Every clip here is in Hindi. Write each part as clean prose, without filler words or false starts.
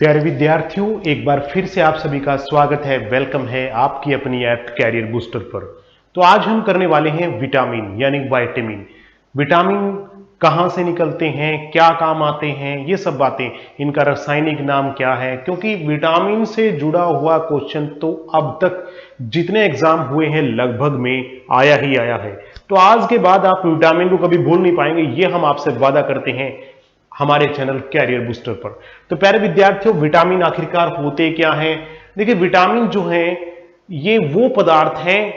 प्यारे विद्यार्थियों, एक बार फिर से आप सभी का स्वागत है, वेलकम है आपकी अपनी ऐप कैरियर बूस्टर पर। तो आज हम करने वाले हैं विटामिन यानी विटामिन। विटामिन कहाँ से निकलते हैं, क्या काम आते हैं, ये सब बातें, इनका रासायनिक नाम क्या है, क्योंकि विटामिन से जुड़ा हुआ क्वेश्चन तो अब तक जितने एग्जाम हुए हैं लगभग में आया ही आया है। तो आज के बाद आप विटामिन को कभी भूल नहीं पाएंगे, ये हम आपसे वादा करते हैं हमारे चैनल कैरियर बूस्टर पर। तो प्यारे विद्यार्थियों, विटामिन आखिरकार होते क्या हैं? देखिए, विटामिन जो है ये वो पदार्थ हैं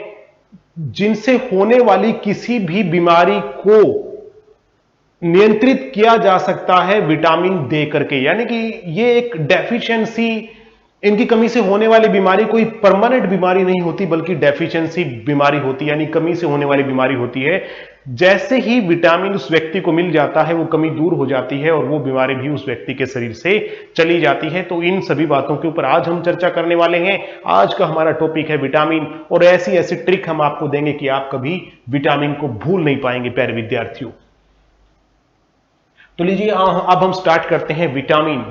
जिनसे होने वाली किसी भी बीमारी को नियंत्रित किया जा सकता है विटामिन दे करके। यानी कि ये एक डेफिशिएंसी, इनकी कमी से होने वाली बीमारी कोई परमानेंट बीमारी नहीं होती, बल्कि डेफिशिएंसी बीमारी होती है, यानी कमी से होने वाली बीमारी होती है। जैसे ही विटामिन उस व्यक्ति को मिल जाता है, वो कमी दूर हो जाती है और वो बीमारी भी उस व्यक्ति के शरीर से चली जाती है। तो इन सभी बातों के ऊपर आज हम चर्चा करने वाले हैं। आज का हमारा टॉपिक है विटामिन, और ऐसी ऐसी ट्रिक हम आपको देंगे कि आप कभी विटामिन को भूल नहीं पाएंगे प्यारे विद्यार्थियों। तो लीजिए, अब हम स्टार्ट करते हैं विटामिन,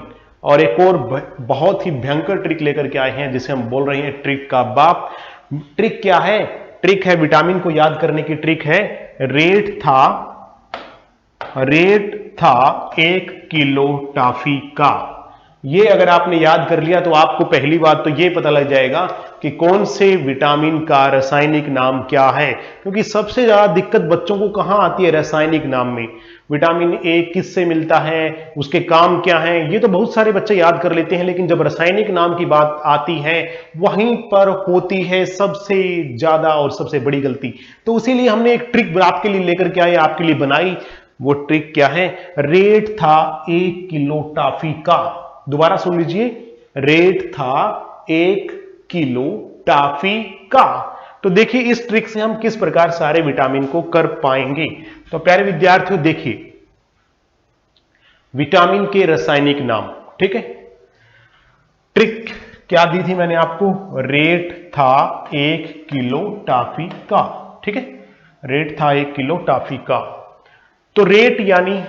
और एक और बहुत ही भयंकर ट्रिक लेकर के आए हैं जिसे हम बोल रहे हैं ट्रिक का बाप। ट्रिक क्या है? ट्रिक है, विटामिन को याद करने की ट्रिक है, रेट था 1 किलो टॉफी का। ये अगर आपने याद कर लिया तो आपको पहली बात तो ये पता लग जाएगा कि कौन से विटामिन का रासायनिक नाम क्या है। क्योंकि सबसे ज्यादा दिक्कत बच्चों को कहां आती है? रासायनिक नाम में। विटामिन ए किससे मिलता है, उसके काम क्या हैं, ये तो बहुत सारे बच्चे याद कर लेते हैं, लेकिन जब रासायनिक नाम की बात आती है वहीं पर होती है सबसे ज्यादा और सबसे बड़ी गलती। तो इसीलिए हमने एक ट्रिक आपके लिए लेकर के आए, आपके लिए बनाई। वो ट्रिक क्या है? रेट था 1 किलो टॉफी का। दोबारा सुन लीजिए, रेट था 1 किलो टॉफी का। तो देखिए, इस ट्रिक से हम किस प्रकार सारे विटामिन को कर पाएंगे। तो प्यारे विद्यार्थियों देखिए, विटामिन के रासायनिक नाम, ठीक है। ट्रिक क्या दी थी मैंने आपको? रेट था 1 किलो टॉफी का, ठीक है। रेट था 1 किलो टॉफी का। तो रेट यानी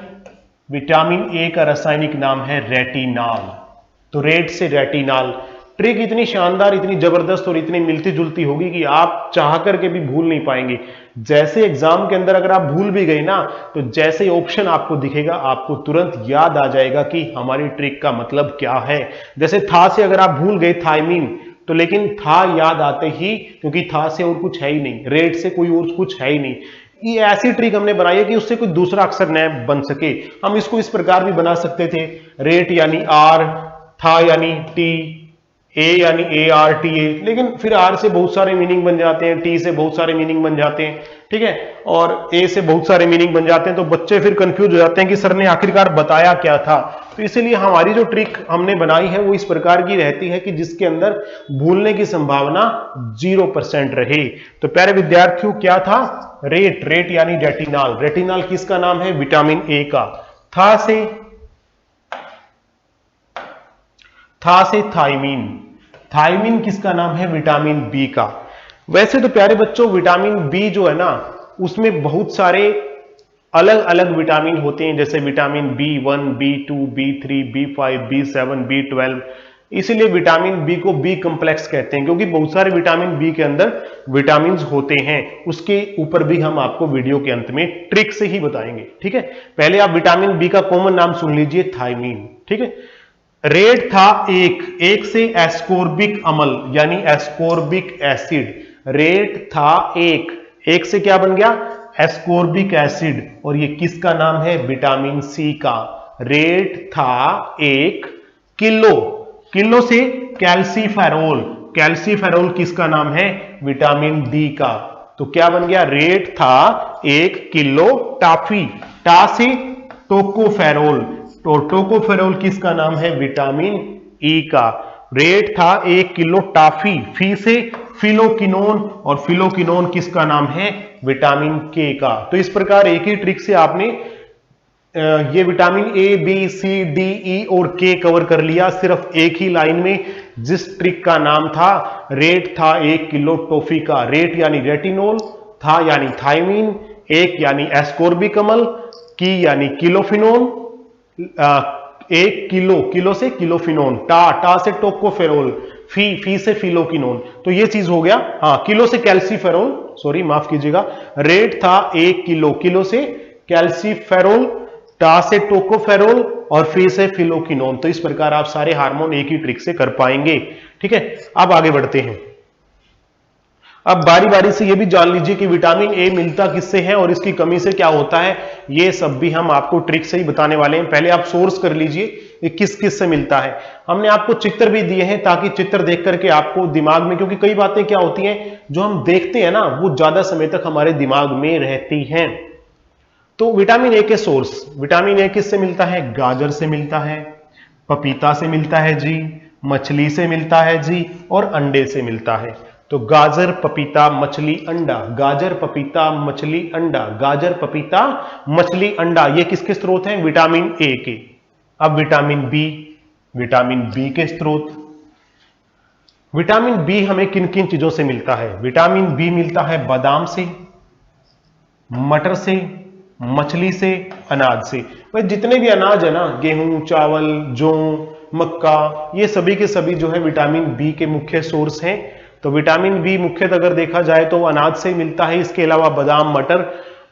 विटामिन ए का रासायनिक नाम है रेटिनॉल। तो रेट से रेटिनॉल। ट्रिक इतनी शानदार, इतनी जबरदस्त और इतनी मिलती जुलती होगी कि आप चाह करके भी भूल नहीं पाएंगे। जैसे एग्जाम के अंदर अगर आप भूल भी गए ना, तो जैसे ऑप्शन आपको दिखेगा आपको तुरंत याद आ जाएगा कि हमारी ट्रिक का मतलब क्या है। जैसे था से अगर आप भूल गए थायमीन, तो लेकिन था याद आते ही, क्योंकि था से और कुछ है ही नहीं, रेट से कोई और कुछ है ही नहीं। ये ऐसी ट्रिक हमने बनाई है कि उससे कोई दूसरा अक्षर न बन सके। हम इसको इस प्रकार भी बना सकते थे, रेट यानी आर, था यानी टी, ए यानी ए आर टी ए, लेकिन फिर आर से बहुत सारे मीनिंग बन जाते हैं, टी से बहुत सारे मीनिंग बन जाते हैं, ठीक है, और ए से बहुत सारे मीनिंग बन जाते हैं। तो बच्चे फिर कंफ्यूज हो जाते हैं कि सर ने आखिरकार बताया क्या था। तो इसीलिए हमारी जो ट्रिक हमने बनाई है वो इस प्रकार की रहती है कि जिसके अंदर भूलने की संभावना 0% रहे। तो प्यारे विद्यार्थियों, क्या था? रेट यानी रेटिनॉल। रेटिनॉल किसका नाम है? विटामिन ए का। था से थायमीन। थायमीन किसका नाम है? विटामिन बी का। वैसे तो प्यारे बच्चों, विटामिन बी जो है ना, उसमें बहुत सारे अलग अलग विटामिन होते हैं, जैसे vitamin B1, B2, B3, B5, B7, B12। इसीलिए विटामिन बी को बी कॉम्प्लेक्स कहते हैं, क्योंकि बहुत सारे विटामिन बी के अंदर विटामिन होते हैं। उसके ऊपर भी हम आपको वीडियो के अंत में ट्रिक से ही बताएंगे, ठीक है। पहले आप विटामिन बी का कॉमन नाम सुन लीजिए, थायमीन, ठीक है। रेट था 1 से एस्कोर्बिक अम्ल यानी एस्कोर्बिक एसिड। रेट था 1 से क्या बन गया? Ascorbic acid. और ये किसका नाम है? विटामिन सी का। रेट था 1 किलो से कैल्सीफेरोल। कैल्सीफेरोल किसका नाम है? विटामिन डी का। तो क्या बन गया? रेट था 1 किलो टॉफी। टा से टोकोफेरोल। तो टोकोफेरोल किसका नाम है? विटामिन ई का। रेट था 1 किलो टॉफी। फी से फिलोकिनोन, और फिलोकिनोन किसका नाम है? विटामिन के का। तो इस प्रकार एक ही ट्रिक से आपने ये vitamin A, B, C, D, E और के कवर कर लिया सिर्फ एक ही लाइन में, जिस ट्रिक का नाम था रेट था 1 किलो टॉफी का। रेट यानी रेटिनोल, था यानी थायमीन, 1 यानी एस्कोर्बिक अम्ल, की यानी किलोफिनोन, 1 किलो, किलो से किलोफिनोन, टा से टोकोफेरोल, फी से फिलोकिनोन, तो ये चीज हो गया। हाँ, किलो से कैल्सीफेरोल, सॉरी माफ कीजिएगा, रेट था 1 किलो, किलो से कैल्सीफेरोल, टा से टोकोफेरोल और फी से फिलोकिनोन। तो इस प्रकार आप सारे हार्मोन एक ही ट्रिक से कर पाएंगे। ठीक है, अब आगे बढ़ते हैं। अब बारी बारी से ये भी जान लीजिए कि विटामिन ए मिलता किससे है और इसकी कमी से क्या होता है, ये सब भी हम आपको ट्रिक से ही बताने वाले हैं। पहले आप सोर्स कर लीजिए कि किस किस से मिलता है। हमने आपको चित्र भी दिए हैं ताकि चित्र देख करके आपको दिमाग में, क्योंकि कई बातें क्या होती हैं जो हम देखते हैं ना वो ज्यादा समय तक हमारे दिमाग में रहती हैं। तो विटामिन ए के सोर्स, विटामिन ए किससे मिलता है, गाजर से मिलता है, पपीता से मिलता है जी, मछली से मिलता है जी, और अंडे से मिलता है। तो गाजर, पपीता, मछली, अंडा, गाजर, पपीता, मछली, अंडा, गाजर, पपीता, मछली, अंडा, ये किसके स्रोत हैं, विटामिन ए के। अब विटामिन बी, विटामिन बी के स्रोत, विटामिन बी हमें किन किन चीजों से मिलता है, विटामिन बी मिलता है बादाम से, मटर से, मछली से, अनाज से। भाई जितने भी अनाज है ना, गेहूं, चावल, जौ, मक्का, ये सभी के सभी जो है विटामिन बी के मुख्य सोर्स हैं। तो विटामिन बी मुख्यतः अगर देखा जाए तो अनाज से मिलता है, इसके अलावा बादाम, मटर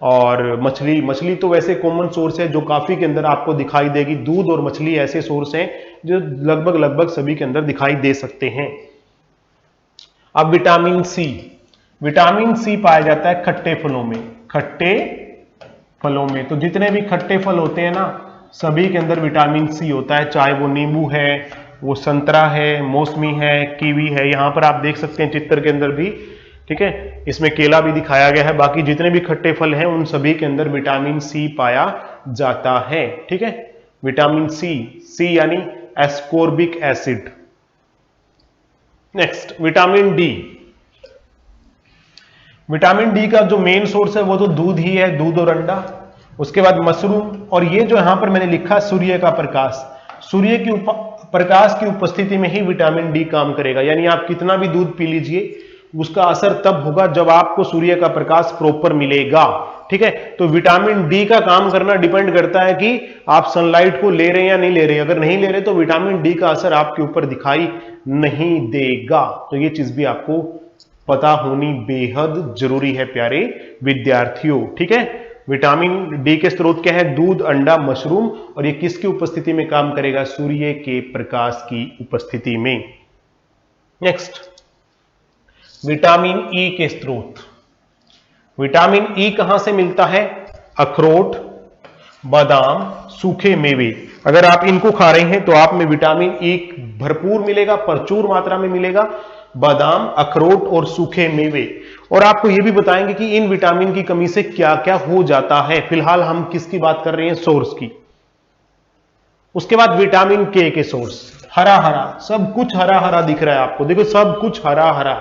और मछली। मछली तो वैसे कॉमन सोर्स है जो काफी के अंदर आपको दिखाई देगी। दूध और मछली ऐसे सोर्स हैं जो लगभग सभी के अंदर दिखाई दे सकते हैं। अब विटामिन सी, विटामिन सी पाया जाता है खट्टे फलों में, खट्टे फलों में। तो जितने भी खट्टे फल होते हैं ना सभी के अंदर विटामिन सी होता है, चाहे वो नींबू है, वो संतरा है, मौसमी है, कीवी है, यहां पर आप देख सकते हैं चित्र के अंदर भी। ठीक है, इसमें केला भी दिखाया गया है। बाकी जितने भी खट्टे फल हैं उन सभी के अंदर विटामिन सी पाया जाता है। ठीक है, विटामिन सी, सी यानी ascorbic acid. Next vitamin D, vitamin D का जो मेन सोर्स है वो तो दूध ही है, दूध और अंडा। उसके बाद मशरूम, और ये जो यहां पर मैंने लिखा सूर्य का प्रकाश, सूर्य की प्रकाश की उपस्थिति में ही विटामिन डी काम करेगा। यानी आप कितना भी दूध पी लीजिए उसका असर तब होगा जब आपको सूर्य का प्रकाश प्रॉपर मिलेगा। ठीक है, तो विटामिन डी का काम करना डिपेंड करता है कि आप सनलाइट को ले रहे हैं या नहीं ले रहे। अगर नहीं ले रहे तो विटामिन डी का असर आपके ऊपर दिखाई नहीं देगा। तो ये चीज भी आपको पता होनी बेहद जरूरी है प्यारे विद्यार्थियों। ठीक है, विटामिन डी के स्रोत क्या है, दूध, अंडा, मशरूम, और ये किसकी उपस्थिति में काम करेगा, सूर्य के प्रकाश की उपस्थिति में। नेक्स्ट विटामिन ई के स्रोत, विटामिन ई कहां से मिलता है, अखरोट, बादाम, सूखे मेवे। अगर आप इनको खा रहे हैं तो आप में विटामिन ई भरपूर मिलेगा, प्रचुर मात्रा में मिलेगा। बादाम, अखरोट और सूखे मेवे। और आपको यह भी बताएंगे कि इन विटामिन की कमी से क्या क्या हो जाता है। फिलहाल हम किसकी बात कर रहे हैं, सोर्स की। उसके बाद विटामिन के सोर्स, हरा हरा, सब कुछ हरा हरा दिख रहा है आपको, देखो सब कुछ हरा हरा।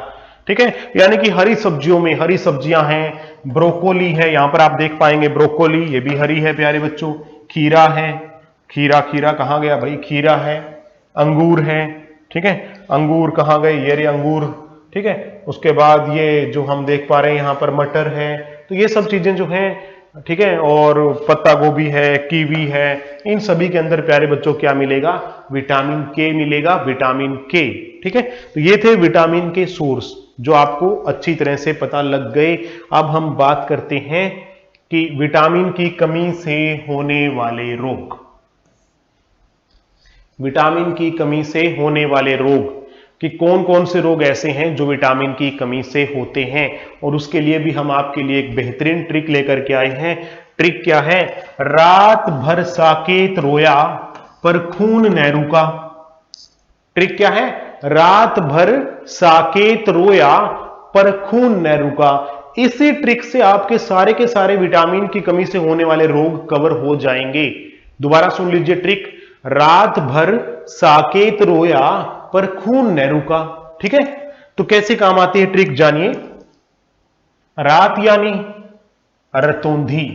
ठीक है, यानी कि हरी सब्जियों में हरी सब्जियां हैं, ब्रोकोली है, यहां पर आप देख पाएंगे ब्रोकोली, ये भी हरी है प्यारे बच्चों। खीरा है, खीरा, खीरा कहां गया भाई, खीरा है। अंगूर है, ठीक है, अंगूर कहां गए, ये रे अंगूर। ठीक है, उसके बाद ये जो हम देख पा रहे हैं यहां पर मटर है। तो ये सब चीजें जो हैं, ठीक है, और पत्ता गोभी है, कीवी है, इन सभी के अंदर प्यारे बच्चों क्या मिलेगा, विटामिन के मिलेगा, विटामिन के। ठीक है, तो ये थे विटामिन के सोर्स जो आपको अच्छी तरह से पता लग गए। अब हम बात करते हैं कि विटामिन की कमी से होने वाले रोग, विटामिन की कमी से होने वाले रोग, कि कौन कौन से रोग ऐसे हैं जो विटामिन की कमी से होते हैं। और उसके लिए भी हम आपके लिए एक बेहतरीन ट्रिक लेकर के आए हैं। ट्रिक क्या है, रात भर साकेत रोया पर खून न रुका। ट्रिक क्या है, रात भर साकेत रोया पर खून न रुका। इसी ट्रिक से आपके के सारे विटामिन की कमी से होने वाले रोग कवर हो जाएंगे। दोबारा सुन लीजिए ट्रिक, रात भर साकेत रोया पर खून न रुका। ठीक है, तो कैसे काम आती है ट्रिक जानिए। रात यानी रतौंधी,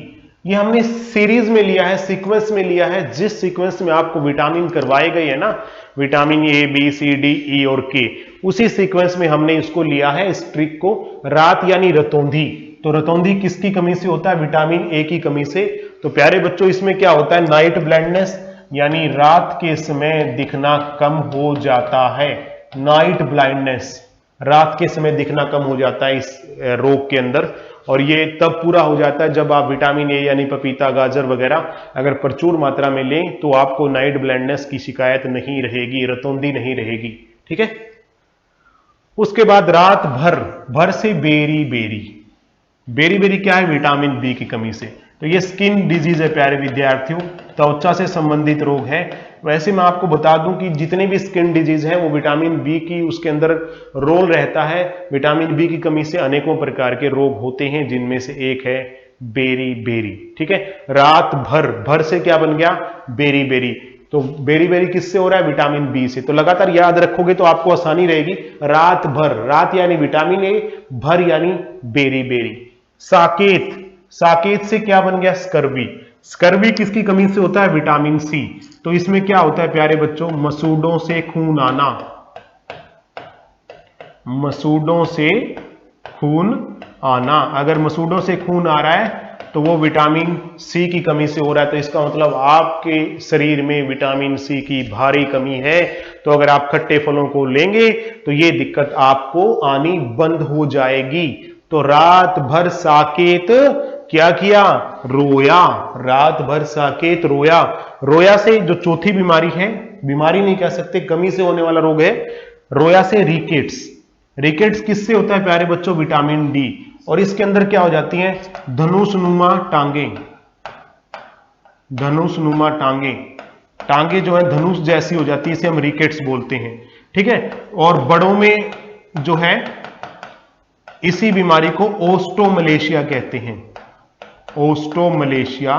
ये हमने सीरीज में लिया है, सीक्वेंस में लिया है। जिस सीक्वेंस में आपको विटामिन करवाए गए हैं ना, vitamin A, B, C, D, E और के, उसी सीक्वेंस में हमने इसको लिया है, इस ट्रिक को। रात यानी रतौंधी, तो रतौंधी किसकी कमी से होता है, विटामिन ए की कमी से। तो प्यारे बच्चों इसमें क्या होता है, नाइट ब्लाइंडनेस, यानी रात के समय दिखना कम हो जाता है। नाइट ब्लाइंडनेस, रात के समय दिखना कम हो जाता है इस रोग के अंदर, और ये तब पूरा हो जाता है जब आप विटामिन ए यानी पपीता, गाजर वगैरह अगर प्रचुर मात्रा में लें तो आपको नाइट ब्लाइंडनेस की शिकायत नहीं रहेगी, रतौंधी नहीं रहेगी। ठीक है। उसके बाद रात भर से बेरी बेरी क्या है? विटामिन बी की कमी से। तो ये स्किन डिजीज है प्यारे विद्यार्थियों, त्वचा से संबंधित रोग है। वैसे मैं आपको बता दूं कि जितने भी स्किन डिजीज है वो विटामिन बी की उसके अंदर रोल रहता है। विटामिन बी की कमी से अनेकों प्रकार के रोग होते हैं, जिनमें से एक है बेरी। ठीक है। रात भर से क्या बन गया? बेरी। तो बेरी किससे हो रहा है? विटामिन बी से। तो लगातार याद रखोगे तो आपको आसानी रहेगी। रात भर, रात यानी विटामिन ए, भर यानी बेरी। साकेत से क्या बन गया? स्कर्वी किसकी कमी से होता है? Vitamin C. तो इसमें क्या होता है प्यारे बच्चों? मसूड़ों से खून आना। अगर मसूड़ों से खून आ रहा है तो वो विटामिन सी की कमी से हो रहा है। तो इसका मतलब आपके शरीर में विटामिन सी की भारी कमी है। तो अगर आप खट्टे फलों को लेंगे तो ये दिक्कत आपको आनी बंद हो जाएगी। तो रात भर साकेत क्या किया? रोया। रात भर साकेत रोया से जो चौथी बीमारी है, बीमारी नहीं कह सकते, कमी से होने वाला रोग है, रोया से रिकेट्स किससे होता है प्यारे बच्चों? Vitamin D. और इसके अंदर क्या हो जाती है? धनुषनुमा टांगे जो है धनुष जैसी हो जाती है, इसे हम रिकेट्स बोलते हैं। ठीक है। और बड़ों में जो है इसी बीमारी को ओस्टोमलेशिया कहते हैं। ओस्टोमलेशिया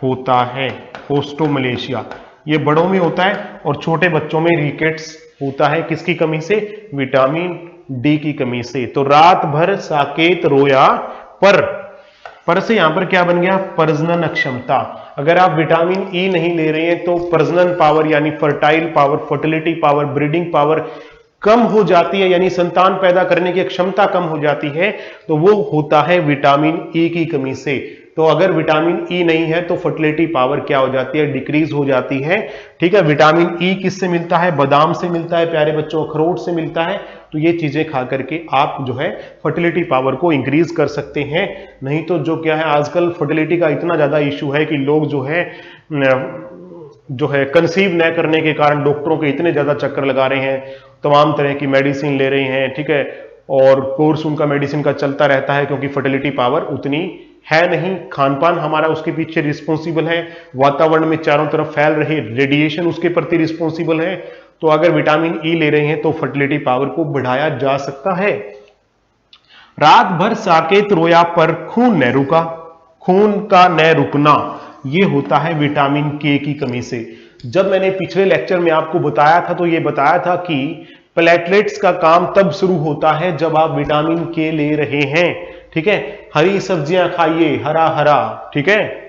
होता है, ओस्टोमलेशिया ये बड़ों में होता है, और छोटे बच्चों में रिकेट्स होता है। किसकी कमी से? विटामिन डी की कमी से। तो रात भर साकेत रोया, पर से यहां पर क्या बन गया? प्रजनन अक्षमता। अगर आप विटामिन ई नहीं ले रहे हैं तो प्रजनन पावर यानी fertile power, fertility power, breeding power कम हो जाती है, यानी संतान पैदा करने की क्षमता कम हो जाती है। तो वो होता है विटामिन ई की कमी से। तो अगर विटामिन ई नहीं है तो फर्टिलिटी पावर क्या हो जाती है? डिक्रीज हो जाती है। ठीक है। विटामिन ई किससे मिलता है? बादाम से मिलता है प्यारे बच्चों, अखरोट से मिलता है। तो ये चीजें खा करके आप जो है फर्टिलिटी पावर को इंक्रीज कर सकते हैं। नहीं तो जो क्या है, आजकल फर्टिलिटी का इतना ज्यादा इशू है कि लोग जो है कंसीव न करने के कारण डॉक्टरों के इतने ज्यादा चक्कर लगा रहे हैं, तमाम तरह की मेडिसिन ले रहे हैं। ठीक है। और कोर्स उनका मेडिसिन का चलता रहता है, क्योंकि फर्टिलिटी पावर उतनी है नहीं। खान पान हमारा उसके पीछे रिस्पॉन्सिबल है, वातावरण में चारों तरफ फैल रहे रेडिएशन उसके प्रति रिस्पॉन्सिबल है। तो अगर विटामिन ई ले रहे हैं तो फर्टिलिटी पावर को बढ़ाया जा सकता है। रात भर साकेत रोया पर खून न रुका, खून का न रुकना, यह होता है विटामिन के की कमी से। जब मैंने पिछले लेक्चर में आपको बताया था तो यह बताया था कि प्लेटलेट्स का काम तब शुरू होता है जब आप विटामिन के ले रहे हैं। ठीक है। हरी सब्जियां खाइए, हरा। ठीक है।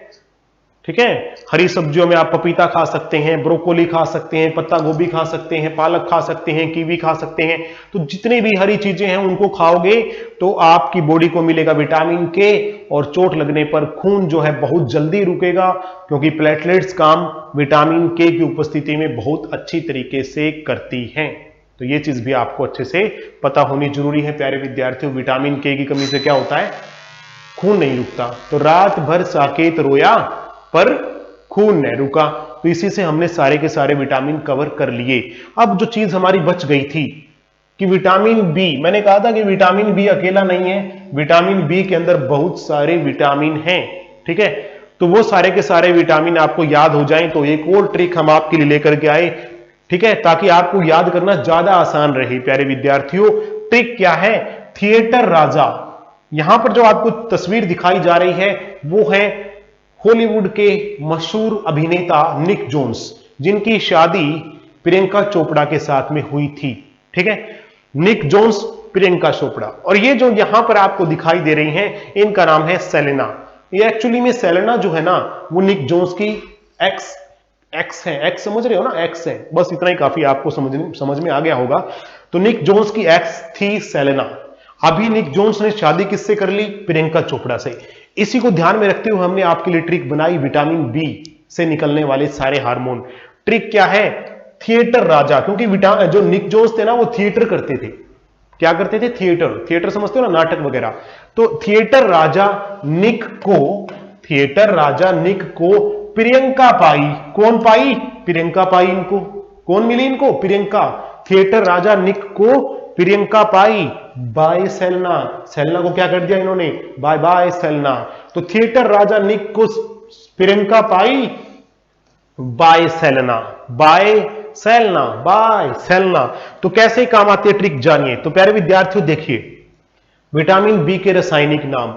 हरी सब्जियों में आप पपीता खा सकते हैं, ब्रोकोली खा सकते हैं, पत्ता गोभी खा सकते हैं, पालक खा सकते हैं, कीवी खा सकते हैं। तो जितनी भी हरी चीजें हैं उनको खाओगे तो आपकी बॉडी को मिलेगा विटामिन के, और चोट लगने पर खून जो है बहुत जल्दी रुकेगा, क्योंकि प्लेटलेट्स काम विटामिन के की उपस्थिति में बहुत अच्छी तरीके से करती हैं। तो ये चीज भी आपको अच्छे से पता होनी जरूरी है प्यारे विद्यार्थियों। विटामिन के की कमी से क्या होता है? खून नहीं रुकता। तो रात भर साकेत रोया पर खून न रुका। तो इसी से हमने सारे के सारे विटामिन कवर कर लिए। अब जो चीज हमारी बच गई थी कि विटामिन बी, मैंने कहा था कि विटामिन बी अकेला नहीं है, विटामिन बी के अंदर बहुत सारे विटामिन हैं। ठीक है। तो वो सारे के सारे विटामिन आपको याद हो जाएं तो एक और ट्रिक हम आपके लिए लेकर के आए। ठीक है। ताकि आपको याद करना ज्यादा आसान रहे प्यारे विद्यार्थियों। ट्रिक क्या है? थिएटर राजा। यहां पर जो आपको तस्वीर दिखाई जा रही है वो है हॉलीवुड के मशहूर अभिनेता निक जोन्स, जिनकी शादी प्रियंका चोपड़ा के साथ में हुई थी। ठीक है। निक जोन्स, प्रियंका चोपड़ा। और ये जो यहां पर आपको दिखाई दे रही हैं इनका नाम है सेलेना। ये एक्चुअली में सेलेना जो है ना वो निक जोन्स की एक्स है। एक्स समझ रहे हो ना? एक्स है। बस इतना ही काफी आपको समझ में आ गया होगा। तो निक जोन्स की एक्स थी सेलेना। अभी निक जोन्स ने शादी किससे कर ली? प्रियंका चोपड़ा से। इसी को ध्यान में रखते हुए हमने आपके लिए ट्रिक बनाई विटामिन बी से निकलने वाले सारे हार्मोन। ट्रिक क्या है? थिएटर राजा, क्योंकि जो निक जोन्स थे ना वो थिएटर करते थे। क्या करते थे? थिएटर समझते हो ना, नाटक वगैरह। तो थिएटर राजा निक को प्रियंका पाई। कौन पाई? प्रियंका पाई। इनको कौन मिली? इनको प्रियंका। थिएटर राजा निक को प्रियंका पाई बाय सेलेना। सेलेना को क्या कर दिया इन्होंने? Bye bye Selena. तो थिएटर राजा निक को प्रियंका पाई बाय सेलेना। तो कैसे काम आते हैं ट्रिक जानिए। तो प्यारे विद्यार्थियों देखिए, विटामिन बी के रासायनिक नाम।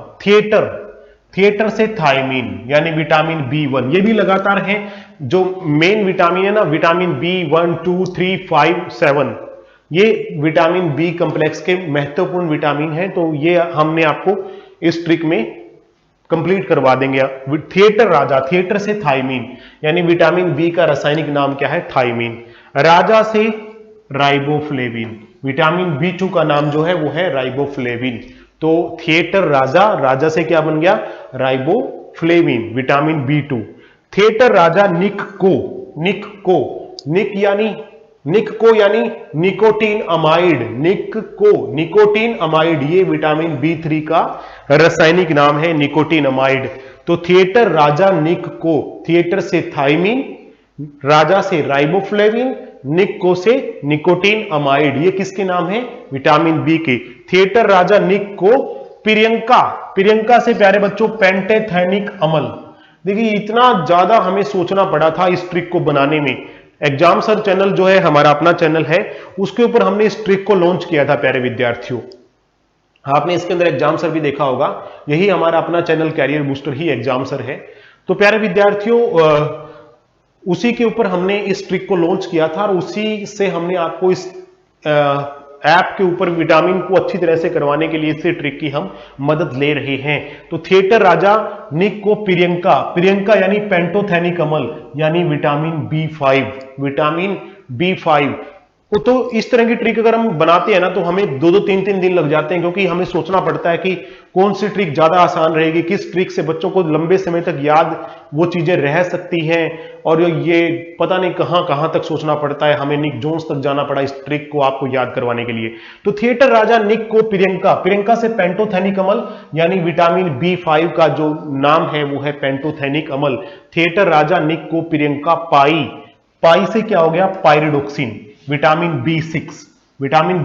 थिएटर से थायमीन यानी विटामिन B1, ये भी लगातार है। जो मेन विटामिन है ना, विटामिन B1, 2, 3, 5, 7, ये विटामिन बी कॉम्प्लेक्स के महत्वपूर्ण विटामिन है। तो ये हमने आपको इस ट्रिक में कंप्लीट करवा देंगे। थिएटर राजा, थिएटर से थायमीन यानी विटामिन बी का रासायनिक नाम क्या है? थायमीन। राजा से राइबोफ्लेविन, विटामिन B2 का नाम जो है वो है राइबोफ्लेविन। तो थिएटर राजा से क्या बन गया? Riboflavin, vitamin B2। Theatre Raja Nick को यानी निकोटीन अमाइड, ये विटामिन B3 का रासायनिक नाम है, निकोटीन अमाइड। तो थिएटर राजा निक को, थिएटर से थायमीन, राजा से राइबोफ्लेविन, निक को से निकोटीन अमाइड, ये किसके नाम है? विटामिन बी के। थिएटर राजा निक को प्रियंका से प्यारे बच्चों पेंटेथेनिक अम्ल। देखिए इतना ज्यादा हमें सोचना पड़ा था इस ट्रिक को बनाने में। एग्जाम सर चैनल जो है हमारा अपना चैनल है, उसके ऊपर हमने इस ट्रिक को लॉन्च किया था प्यारे विद्यार्थियों। आपने इसके अंदर एग्जाम सर भी देखा होगा, यही हमारा अपना चैनल कैरियर बूस्टर ही एग्जाम सर है। तो प्यारे विद्यार्थियों उसी के ऊपर हमने इस ट्रिक को लॉन्च किया था और उसी से हमने आपको इस ऐप के ऊपर विटामिन को अच्छी तरह से करवाने के लिए इस ट्रिक की हम मदद ले रहे हैं। तो थिएटर राजा निक को प्रियंका यानी पेंटोथेनिक अम्ल यानी विटामिन B5। तो इस तरह की ट्रिक अगर हम बनाते हैं ना तो हमें 2-2, 3-3 दिन लग जाते हैं, क्योंकि हमें सोचना पड़ता है कि कौन सी ट्रिक ज्यादा आसान रहेगी, किस ट्रिक से बच्चों को लंबे समय तक याद वो चीजें रह सकती हैं। और ये पता नहीं कहां तक सोचना पड़ता है। हमें निक जोन्स तक जाना पड़ा इस ट्रिक को आपको याद करवाने के लिए। तो थिएटर राजा निक को प्रियंका से पेंटोथेनिक अम्ल यानी विटामिन B5 का जो नाम है वो है पेंटोथेनिक अम्ल। थिएटर राजा निक को प्रियंका पाई से क्या हो गया? पायरिडोक्सिन, विटामिन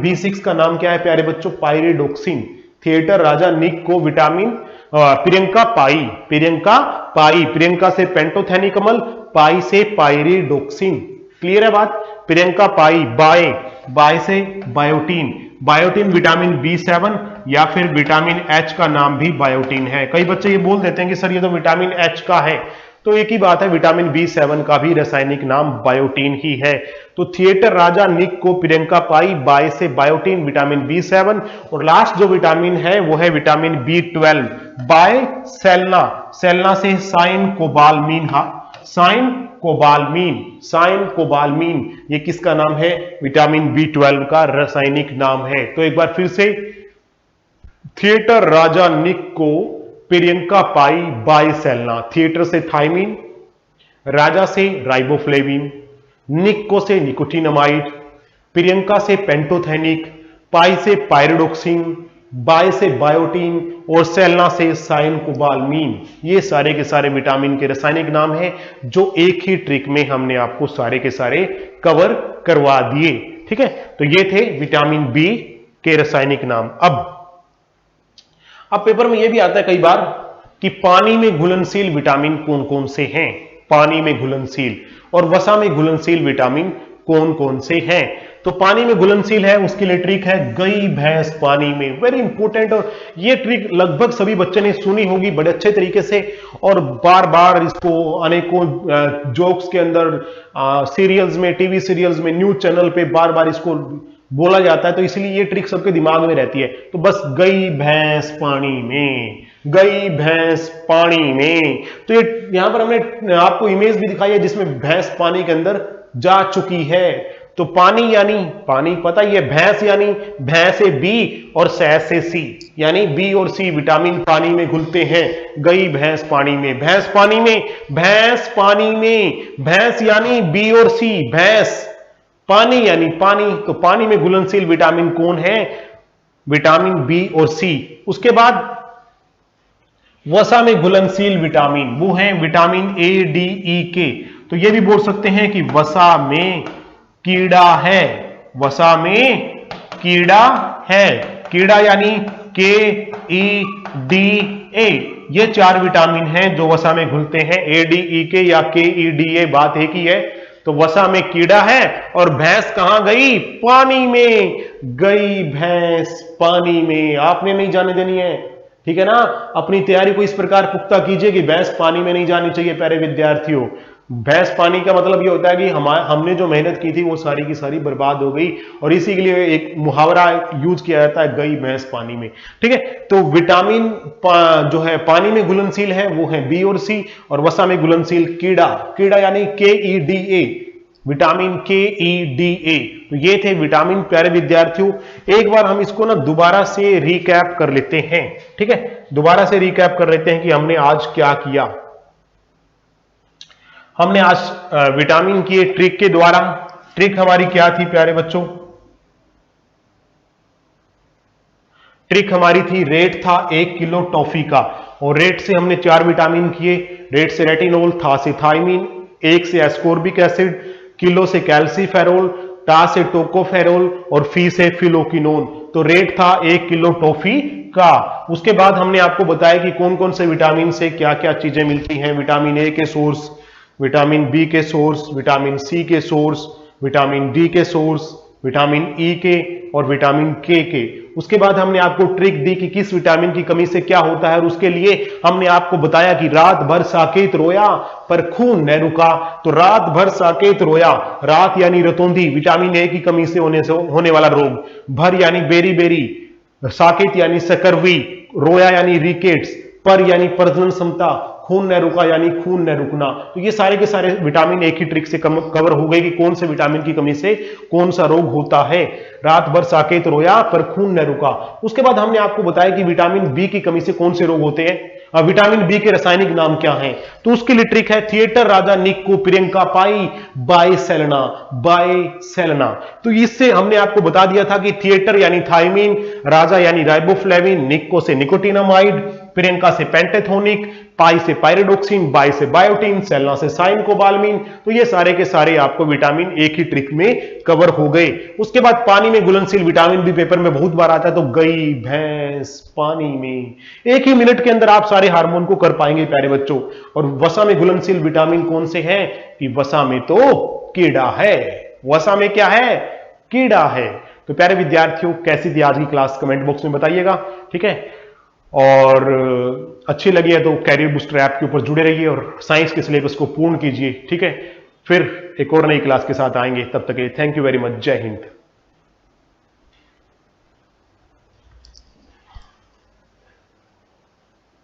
B6 का नाम क्या है प्यारे बच्चों? पायरिडोक्सिन। थिएटर राजा निक को प्रियंका से पेंटोथेनिक अम्ल, पाई से पायरिडोक्सिन। क्लियर है बात? प्रियंका पाई बाय से बायोटीन विटामिन B7 या फिर विटामिन H का नाम भी बायोटीन है। कई बच्चे ये बोल देते हैं कि सर ये तो विटामिन H का है, तो एक ही बात है, विटामिन B7 का भी रासायनिक नाम बायोटीन ही है। तो थिएटर राजा निक को प्रियंका पाई बाय से बायोटीन विटामिन B7, और लास्ट जो विटामिन है वो है विटामिन B12 बाय सेलेना से साइन कोबालमीन, ये किसका नाम है? विटामिन B12 का रासायनिक नाम है। तो एक बार फिर से, थिएटर राजा निक को प्रियंका पाई बाय सेलेना, थिएटर से थायमीन, राजा से राइबोफ्लेविन, निक को से निकोटीनामाइड, प्रियंका से पेंटोथेनिक, पाई से पायरिडोक्सिन, बाय से बायोटीन और सेलेना से साइनकोबालमीन। ये सारे के सारे विटामिन के रासायनिक नाम हैं जो एक ही ट्रिक में हमने आपको सारे के सारे कवर करवा दिए। ठीक है, तो ये थे विटामिन बी के रासायनिक नाम। अब पेपर में यह भी आता है कई बार कि पानी में घुलनशील विटामिन कौन कौन से हैं, पानी में घुलनशील और वसा में घुलनशील विटामिन कौन कौन से हैं। तो पानी में घुलनशील है उसके लिए ट्रिक है गई भैंस पानी में, वेरी इंपॉर्टेंट। और ये ट्रिक लगभग सभी बच्चे ने सुनी होगी बड़े अच्छे तरीके से, और बार बार इसको अनेकों जोक्स के अंदर, सीरियल्स में, टीवी सीरियल्स में, न्यूज चैनल पे बार बार इसको बोला जाता है, तो इसलिए ये ट्रिक सबके दिमाग में रहती है। तो बस गई भैंस पानी में, गई भैंस पानी में। तो ये यहां पर हमने आपको इमेज भी दिखाई है जिसमें भैंस पानी के अंदर जा चुकी है। तो पानी यानी पानी पता ही है, भैंस यानी भैंस से बी और सैस से सी, यानी बी और सी विटामिन पानी में घुलते हैं। गई भैंस पानी में, भैंस पानी में, भैंस पानी में, भैंस यानी बी और सी, भैंस, पानी यानी पानी, तो पानी में घुलनशील विटामिन कौन है? विटामिन बी और सी। उसके बाद वसा में घुलनशील विटामिन वो है विटामिन ए, डी, ई, के। तो ये भी बोल सकते हैं कि वसा में कीड़ा है, वसा में कीड़ा है, कीड़ा यानी के, ई, डी, ए। ये 4 विटामिन हैं जो वसा में घुलते हैं, ए, डी, ई, के या के, ई, डी, ए, बात एक ही है। तो वसा में कीड़ा है और भैंस कहां गई? पानी में गई, भैंस पानी में। आपने नहीं जाने देनी है, ठीक है ना। अपनी तैयारी को इस प्रकार पुख्ता कीजिए कि भैंस पानी में नहीं जानी चाहिए। प्यारे विद्यार्थियों, भैंस पानी का मतलब ये होता है कि हमने जो मेहनत की थी वो सारी की सारी बर्बाद हो गई, और इसी के लिए एक मुहावरा यूज किया जाता है, गई भैंस पानी में, ठीक है। तो विटामिन जो है पानी में घुलनशील है वो है बी और सी, और वसा में घुलनशील कीड़ा, कीड़ा यानी के, ई, डी, ए, विटामिन के, ई, डी, ए। तो ये थे विटामिन। प्यारे विद्यार्थियों, एक बार हम इसको ना दोबारा से रिकैप कर लेते हैं, ठीक है। दोबारा से रिकैप कर लेते हैं कि हमने आज क्या किया। हमने आज विटामिन की एक ट्रिक के द्वारा, ट्रिक हमारी क्या थी प्यारे बच्चों? ट्रिक हमारी थी, रेट था 1 किलो टॉफी का, और रेट से हमने 4 विटामिन किए। रेट से रेटिनोल, था से थायमीन, 1 से एस्कोर्बिक एसिड, किलो से कैल्सीफेरोल, टा से टोकोफेरोल और फी से फिलोकिनोन। तो रेट था 1 किलो टॉफी का। उसके बाद हमने आपको बताया कि कौन कौन से विटामिन से क्या क्या चीजें मिलती हैं। विटामिन ए के सोर्स, विटामिन बी के सोर्स, विटामिन सी के सोर्स, विटामिन डी के सोर्स, विटामिन ई के और विटामिन के। उसके बाद हमने आपको ट्रिक दी कि किस विटामिन की कमी से क्या होता है, और उसके लिए हमने आपको बताया कि रात भर साकेत रोया पर खून न रुका। तो रात भर साकेत रोया, रात यानी रतौंधी, विटामिन ए की कमी से होने वाला रोग, भर यानी बेरी बेरी, साकेत यानी सकरवी, रोया यानी रिकेट्स, पर यानी प्रजनन क्षमता, खून न रुका यानी खून न रुकना। तो ये सारे के सारे विटामिन एक ही ट्रिक से कवर हो गए कि कौन से विटामिन की कमी से कौन सा रोग होता है। रात भर साकेत रोया पर खून न रुका। उसके बाद हमने आपको बताया कि विटामिन बी की कमी से कौन से रोग होते हैं। विटामिन बी के रासायनिक नाम क्या हैं? तो उसके लिए ट्रिक है, थिएटर राजा निक को प्रियंका पाई, बाय सेलेना, बाय सेलेना। तो इससे हमने आपको बता दिया था कि थिएटर यानी थायमीन, राजा यानी राइबोफ्लेविन, निक्को से निकोटिनामाइड, प्रियंका से पेंटेथोनिक, पाई से पायरिडोक्सिन, बाय से बायोटिन, सेलेना से साइनकोबाल्मिन। तो ये सारे के सारे आपको विटामिन एक ही ट्रिक में कवर हो गए। उसके बाद पानी में घुलनशील विटामिन भी पेपर में बहुत बार आता है, तो गई भैंस पानी में। एक ही मिनट के अंदर आप सारे हार्मोन को कर पाएंगे प्यारे बच्चों। और वसा में घुलनशील विटामिन कौन से हैं? कि वसा में तो कीड़ा है, वसा में क्या है? कीड़ा है। तो प्यारे विद्यार्थियों, कैसी थी आज की क्लास? कमेंट बॉक्स में बताइएगा, ठीक है। और अच्छी लगी है तो कैरियर बूस्टर ऐप के ऊपर जुड़े रहिए और साइंस के सिलेबस को पूर्ण कीजिए, ठीक है। फिर एक और नई क्लास के साथ आएंगे, तब तक के लिए थैंक यू वेरी मच। जय हिंद।